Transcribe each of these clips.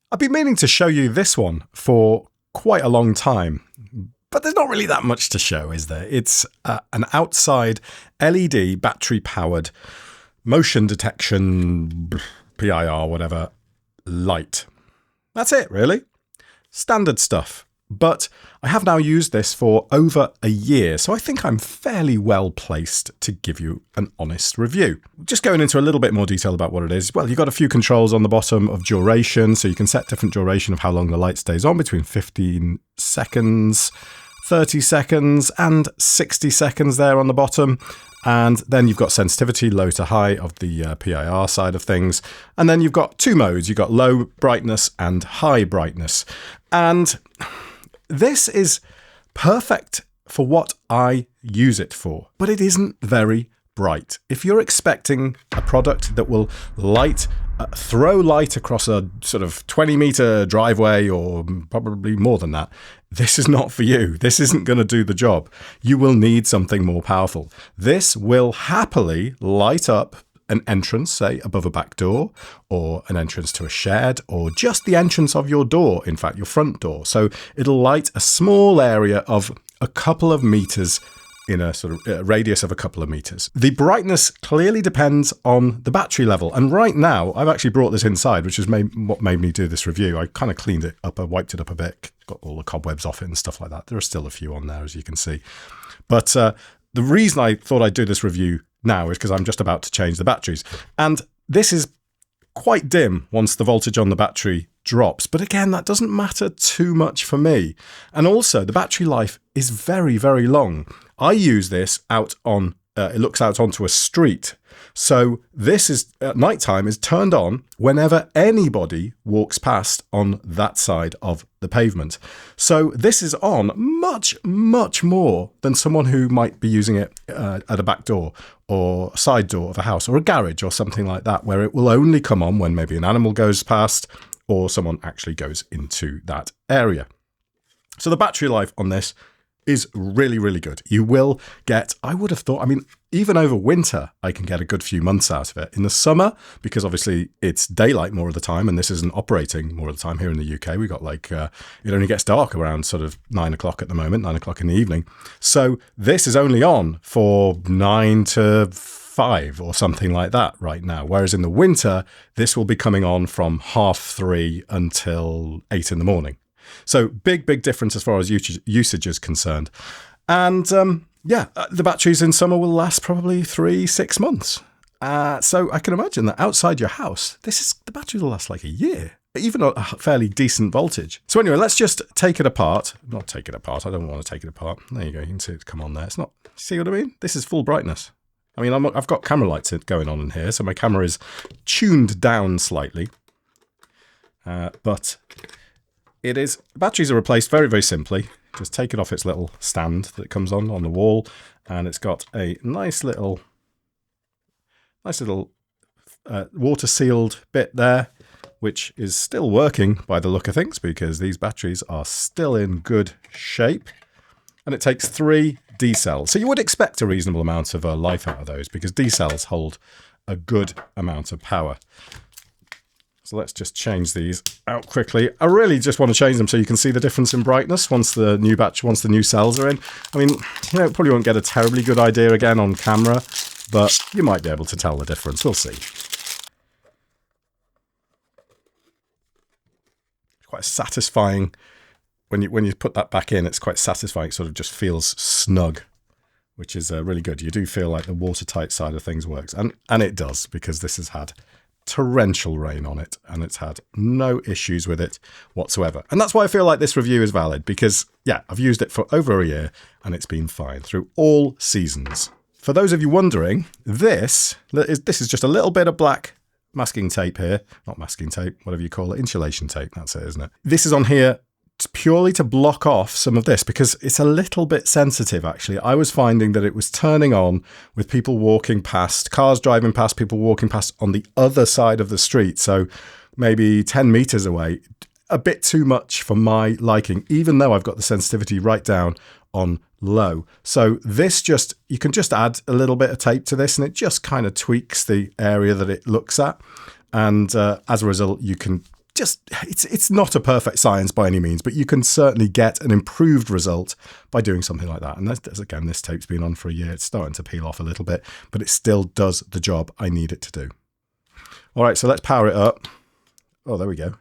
I've been meaning to show you this one for quite a long time, but there's not really that much to show, is there? It's an outside LED battery-powered motion detection, PIR, whatever, light. That's it, really. Standard stuff. But I have now used this for over a year, so I think I'm fairly well placed to give you an honest review. Just going into a little bit more detail about what it is. Well, you've got a few controls on the bottom of duration, so you can set different duration of how long the light stays on, between 15 seconds, 30 seconds, and 60 seconds there on the bottom. And then you've got sensitivity, low to high of the PIR side of things. And then you've got two modes. You've got low brightness and high brightness. And this is perfect for what I use it for, but it isn't very bright. If you're expecting a product that will throw light across a sort of 20-meter driveway, or probably more than that, this is not for you. This isn't going to do the job. You will need something more powerful. This will happily light up an entrance, say above a back door, or an entrance to a shed, or just the entrance of your door, in fact, your front door. So it'll light a small area of a couple of meters in a sort of radius of a couple of meters. The brightness clearly depends on the battery level. And right now, I've actually brought this inside, which is what made me do this review. I kind of cleaned it up, I wiped it up a bit, got all the cobwebs off it and stuff like that. There are still a few on there, as you can see. But the reason I thought I'd do this review now is because I'm just about to change the batteries. And this is quite dim once the voltage on the battery drops. But again, that doesn't matter too much for me. And also, the battery life is very, very long. I use this out on, it looks out onto a street. So this is, at nighttime, is turned on whenever anybody walks past on that side of the pavement. So this is on much, much more than someone who might be using it at a back door or a side door of a house or a garage or something like that, where it will only come on when maybe an animal goes past or someone actually goes into that area. So the battery life on this is really, really good. You will get, I would have thought, I mean, even over winter, I can get a good few months out of it. In the summer, because obviously it's daylight more of the time, and this isn't operating more of the time here in the UK. We got like, it only gets dark around sort of 9 o'clock at the moment, 9 o'clock in the evening. So this is only on for 9 to 5 or something like that right now. Whereas in the winter, this will be coming on from 3:30 until 8 in the morning. So big, big difference as far as usage is concerned. And the batteries in summer will last probably 3-6 months. So I can imagine that outside your house, the battery will last like a year, even at a fairly decent voltage. So anyway, let's just take it apart. Not take it apart. I don't want to take it apart. There you go. You can see it come on there. It's not, see what I mean? This is full brightness. I mean, I've got camera lights going on in here, so my camera is tuned down slightly. But batteries are replaced very, very simply. Just take it off its little stand that comes on the wall, and it's got a nice little water sealed bit there, which is still working by the look of things, because these batteries are still in good shape. And it takes 3 D cells. So you would expect a reasonable amount of life out of those, because D cells hold a good amount of power. So let's just change these out quickly. I really just want to change them so you can see the difference in brightness once the new cells are in. I mean, probably won't get a terribly good idea again on camera, but you might be able to tell the difference. We'll see. Quite satisfying when you put that back in. It's quite satisfying. It sort of just feels snug, which is really good. You do feel like the watertight side of things works, and it does, because this has had torrential rain on it, and it's had no issues with it whatsoever. And that's why I feel like this review is valid, because I've used it for over a year and it's been fine through all seasons. For those of you wondering, this is just a little bit of black masking tape here, not masking tape, whatever you call it, insulation tape, that's it, isn't it? This is on here purely to block off some of this, because it's a little bit sensitive, actually. I was finding that it was turning on with people walking past, cars driving past, people walking past on the other side of the street. So maybe 10 meters away, a bit too much for my liking, even though I've got the sensitivity right down on low. So you can just add a little bit of tape to this, and it just kind of tweaks the area that it looks at. And as a result, you can it's not a perfect science by any means, but you can certainly get an improved result by doing something like that. And again, this tape's been on for a year. It's starting to peel off a little bit, but it still does the job I need it to do. All right, so let's power it up. Oh, there we go.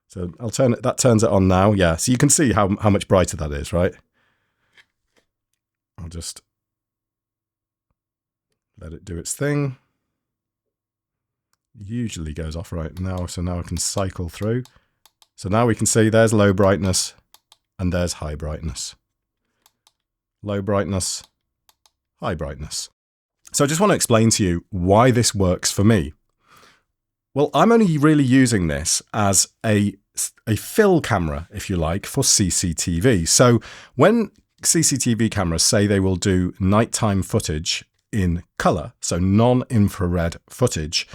So that turns it on now. Yeah, so you can see how much brighter that is, right? I'll just let it do its thing. Usually goes off right now, so now I can cycle through. So now we can see there's low brightness and there's high brightness. Low brightness, high brightness. So I just want to explain to you why this works for me. Well, I'm only really using this as a fill camera, if you like, for CCTV. So when CCTV cameras say they will do nighttime footage in color, so non-infrared footage,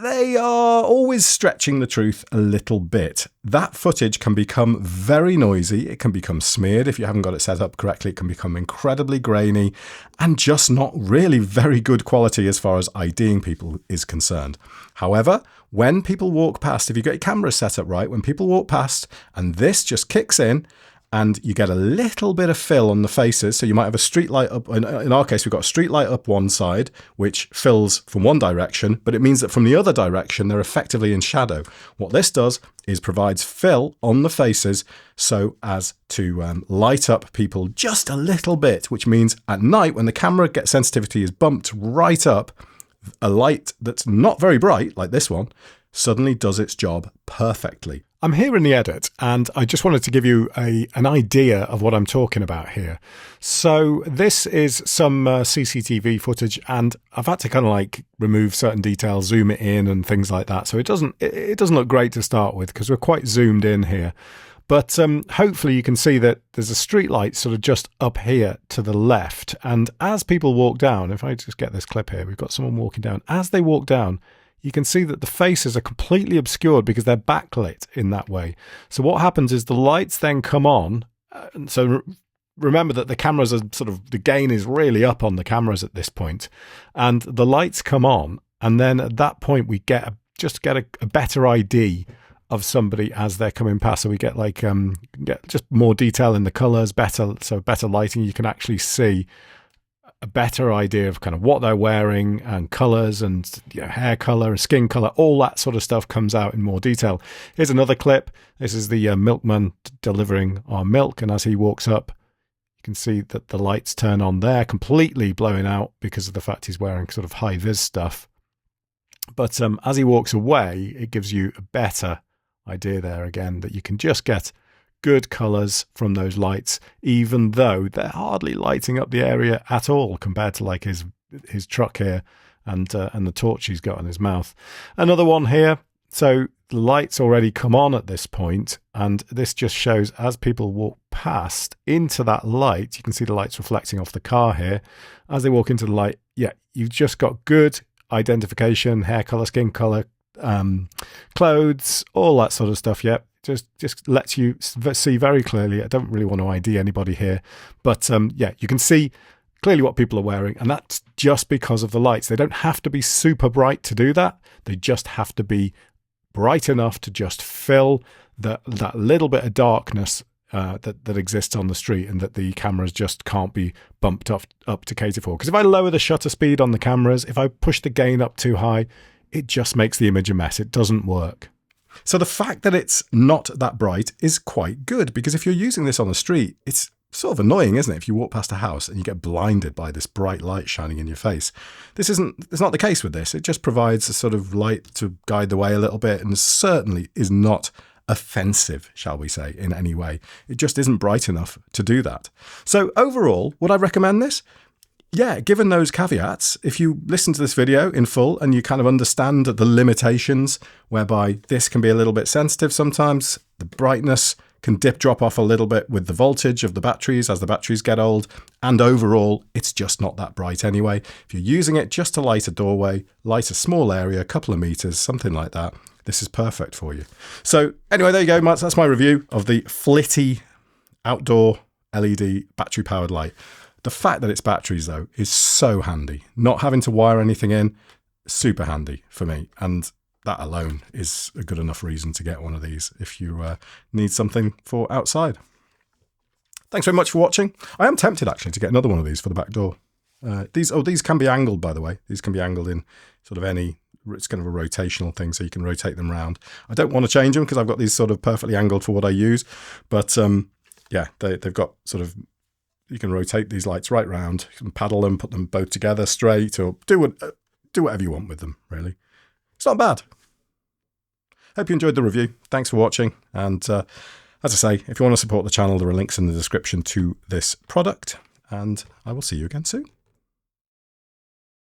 they are always stretching the truth a little bit. That footage can become very noisy. It can become smeared if you haven't got it set up correctly. It can become incredibly grainy and just not really very good quality as far as IDing people is concerned. However, when people walk past, if you get your camera set up right, when people walk past and this just kicks in, and you get a little bit of fill on the faces. So you might have a street light up. In our case, we've got a street light up one side, which fills from one direction, but it means that from the other direction, they're effectively in shadow. What this does is provides fill on the faces so as to light up people just a little bit, which means at night when the camera sensitivity is bumped right up, a light that's not very bright, like this one, suddenly does its job perfectly. I'm here in the edit, and I just wanted to give you an idea of what I'm talking about here. So this is some CCTV footage, and I've had to kind of like remove certain details, zoom it in and things like that. So it doesn't look great to start with because we're quite zoomed in here. But hopefully you can see that there's a street light sort of just up here to the left. And as people walk down, if I just get this clip here, we've got someone walking down. As they walk down, you can see that the faces are completely obscured because they're backlit in that way. So what happens is the lights then come on. So remember that the cameras are the gain is really up on the cameras at this point. And the lights come on. And then at that point, we get a better ID of somebody as they're coming past. So we get get just more detail in the colors, better lighting. You can actually see a better idea of kind of what they're wearing and colors and hair color and skin color, all that sort of stuff comes out in more detail. Here's another clip. This is the milkman delivering our milk, and as he walks up, you can see that the lights turn on there, completely blowing out because of the fact he's wearing sort of high vis stuff. But as he walks away, it gives you a better idea there again that you can just get good colors from those lights, even though they're hardly lighting up the area at all compared to like his truck here and the torch he's got in his mouth. Another one here. So the lights already come on at this point, and this just shows as people walk past into that light, you can see the lights reflecting off the car here. As they walk into the light, yeah, you've just got good identification, hair color, skin color, clothes, all that sort of stuff. Yeah, just lets you see very clearly. I don't really want to ID anybody here, but yeah, you can see clearly what people are wearing, and that's just because of the lights. They don't have to be super bright to do that. They just have to be bright enough to just fill that little bit of darkness that exists on the street, and that the cameras just can't be bumped up to cater for. Because if I lower the shutter speed on the cameras, if I push the gain up too high, it just makes the image a mess. It doesn't work. So the fact that it's not that bright is quite good, because if you're using this on the street, it's sort of annoying, isn't it? If you walk past a house and you get blinded by this bright light shining in your face. It's not the case with this. It just provides a sort of light to guide the way a little bit, and certainly is not offensive, shall we say, in any way. It just isn't bright enough to do that. So overall, would I recommend this? Yeah, given those caveats, if you listen to this video in full and you kind of understand the limitations whereby this can be a little bit sensitive sometimes, the brightness can drop off a little bit with the voltage of the batteries as the batteries get old, and overall, it's just not that bright anyway. If you're using it just to light a doorway, light a small area, a couple of meters, something like that, this is perfect for you. So anyway, there you go, Matt. That's my review of the FLITI outdoor LED battery-powered light. The fact that it's batteries, though, is so handy. Not having to wire anything in, super handy for me. And that alone is a good enough reason to get one of these if you need something for outside. Thanks very much for watching. I am tempted actually to get another one of these for the back door. These can be angled, by the way. These can be angled in sort of any, it's kind of a rotational thing, so you can rotate them around. I don't want to change them because I've got these sort of perfectly angled for what I use. But yeah, they've got sort of, you can rotate these lights right round. You can paddle them, put them both together straight, or do whatever you want with them, really. It's not bad. Hope you enjoyed the review. Thanks for watching. And as I say, if you want to support the channel, there are links in the description to this product. And I will see you again soon.